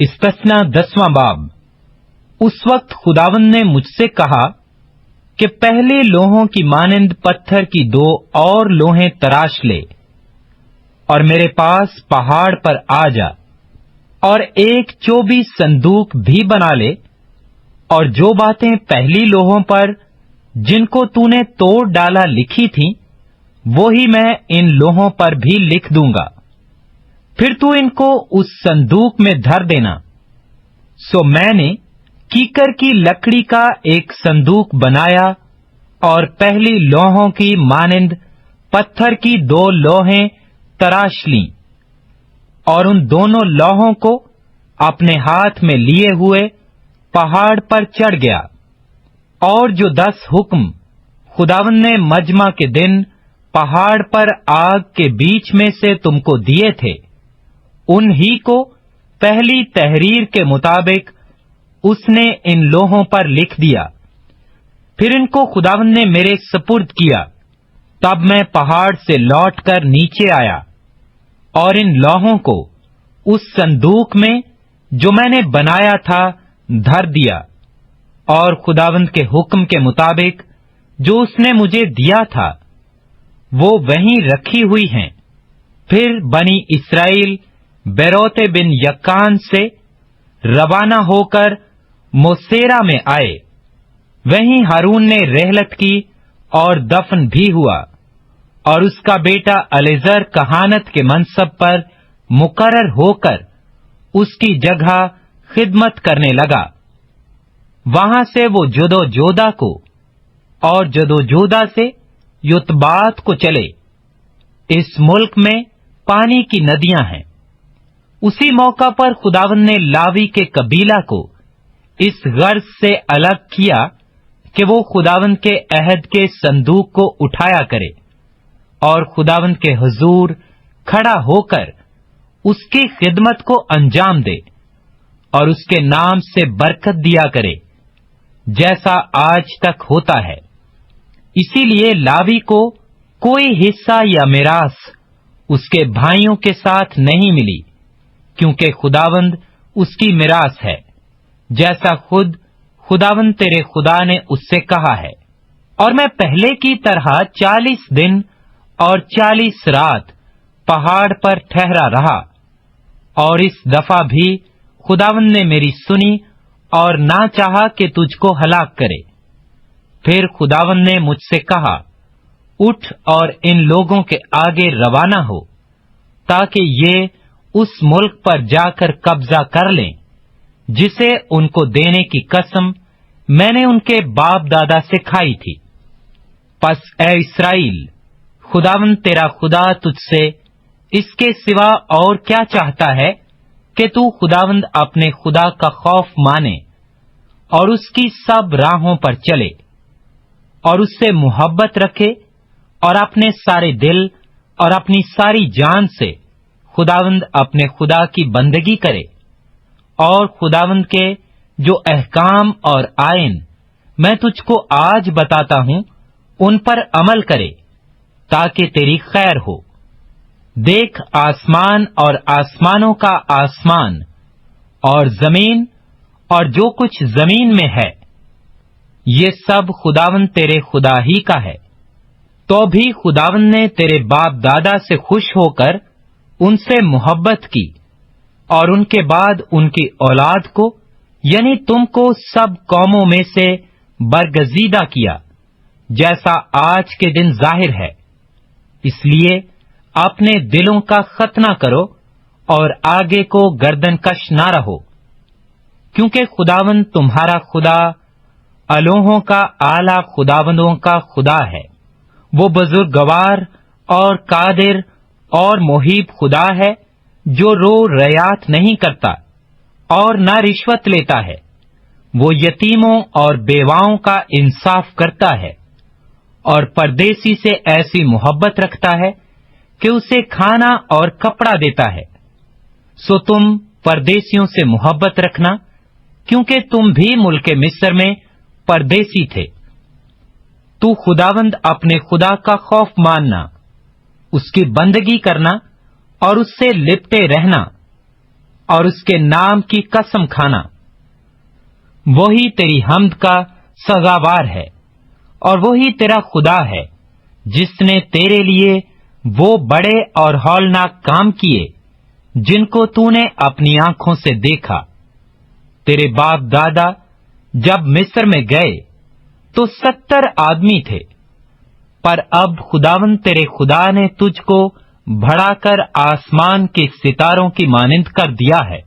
استثنا 10واں باب۔ اس وقت خداوند نے مجھ سے کہا کہ پہلے لوہوں کی مانند پتھر کی 2 اور لوہیں تراش لے اور میرے پاس پہاڑ پر آ جا، اور ایک 24 صندوق بھی بنا لے، اور جو باتیں پہلی لوہوں پر جن کو تو نے توڑ ڈالا لکھی تھیں، وہی میں ان لوہوں پر بھی لکھ دوں گا۔ پھر تو ان کو اس صندوق میں دھر دینا۔ سو میں نے کیکر کی لکڑی کا ایک صندوق بنایا اور پہلی لوہوں کی مانند پتھر کی 2 لوہیں تراش لیں، اور ان دونوں لوہوں کو اپنے ہاتھ میں لیے ہوئے پہاڑ پر چڑھ گیا، اور جو 10 حکم خداوند نے مجمع کے دن پہاڑ پر آگ کے بیچ میں سے تم کو دیے تھے، انہی کو پہلی تحریر کے مطابق اس نے ان لوہوں پر لکھ دیا۔ پھر ان کو خداوند نے میرے سپرد کیا۔ تب میں پہاڑ سے لوٹ کر نیچے آیا اور ان لوہوں کو اس صندوق میں جو میں نے بنایا تھا دھر دیا، اور خداوند کے حکم کے مطابق جو اس نے مجھے دیا تھا وہ وہیں رکھی ہوئی ہیں۔ پھر بنی اسرائیل بیروت بن یکان سے روانہ ہو کر موسیرا میں آئے۔ وہیں ہارون نے رحلت کی اور دفن بھی ہوا، اور اس کا بیٹا الیعزر کہانت کے منصب پر مقرر ہو کر اس کی جگہ خدمت کرنے لگا۔ وہاں سے وہ جدوجودا کو اور جدوجودا سے یطبات کو چلے۔ اس ملک میں پانی کی ندیاں ہیں۔ اسی موقع پر خداوند نے لاوی کے قبیلہ کو اس غرض سے الگ کیا کہ وہ خداوند کے عہد کے صندوق کو اٹھایا کرے اور خداوند کے حضور کھڑا ہو کر اس کی خدمت کو انجام دے اور اس کے نام سے برکت دیا کرے، جیسا آج تک ہوتا ہے۔ اسی لیے لاوی کو کوئی حصہ یا میراث اس کے بھائیوں کے ساتھ نہیں ملی، کیونکہ خداوند اس کی میراث ہے، جیسا خود خداوند تیرے خدا نے اس سے کہا ہے۔ اور میں پہلے کی طرح 40 دن اور 40 رات پہاڑ پر ٹھہرا رہا، اور اس دفعہ بھی خداوند نے میری سنی اور نہ چاہا کہ تجھ کو ہلاک کرے۔ پھر خداوند نے مجھ سے کہا، اٹھ اور ان لوگوں کے آگے روانہ ہو، تاکہ یہ اس ملک پر جا کر قبضہ کر لیں جسے ان کو دینے کی قسم میں نے ان کے باپ دادا سے کھائی تھی۔ پس اے اسرائیل، خداوند تیرا خدا تجھ سے اس کے سوا اور کیا چاہتا ہے کہ تو خداوند اپنے خدا کا خوف مانے اور اس کی سب راہوں پر چلے اور اس سے محبت رکھے اور اپنے سارے دل اور اپنی ساری جان سے خداوند اپنے خدا کی بندگی کرے، اور خداوند کے جو احکام اور آئین میں تجھ کو آج بتاتا ہوں ان پر عمل کرے، تاکہ تیری خیر ہو۔ دیکھ، آسمان اور آسمانوں کا آسمان اور زمین اور جو کچھ زمین میں ہے، یہ سب خداوند تیرے خدا ہی کا ہے۔ تو بھی خداوند نے تیرے باپ دادا سے خوش ہو کر ان سے محبت کی، اور ان کے بعد ان کی اولاد کو یعنی تم کو سب قوموں میں سے برگزیدہ کیا، جیسا آج کے دن ظاہر ہے۔ اس لیے اپنے دلوں کا ختنہ کرو اور آگے کو گردن کش نہ رہو، کیونکہ خداوند تمہارا خدا الوہوں کا اعلی خداوندوں کا خدا ہے۔ وہ بزرگوار اور قادر اور محیب خدا ہے، جو رو ریات نہیں کرتا اور نہ رشوت لیتا ہے۔ وہ یتیموں اور بیواؤں کا انصاف کرتا ہے، اور پردیسی سے ایسی محبت رکھتا ہے کہ اسے کھانا اور کپڑا دیتا ہے۔ سو تم پردیسیوں سے محبت رکھنا، کیونکہ تم بھی ملک مصر میں پردیسی تھے۔ تو خداوند اپنے خدا کا خوف ماننا، اس کی بندگی کرنا اور اس سے لپٹے رہنا، اور اس کے نام کی قسم کھانا، وہی تیری حمد کا سزاوار ہے، اور وہی تیرا خدا ہے جس نے تیرے لیے وہ بڑے اور ہولناک کام کیے جن کو تو نے اپنی آنکھوں سے دیکھا۔ تیرے باپ دادا جب مصر میں گئے تو 70 آدمی تھے، پر اب خداوند تیرے خدا نے تجھ کو بڑھا کر آسمان کے ستاروں کی مانند کر دیا ہے۔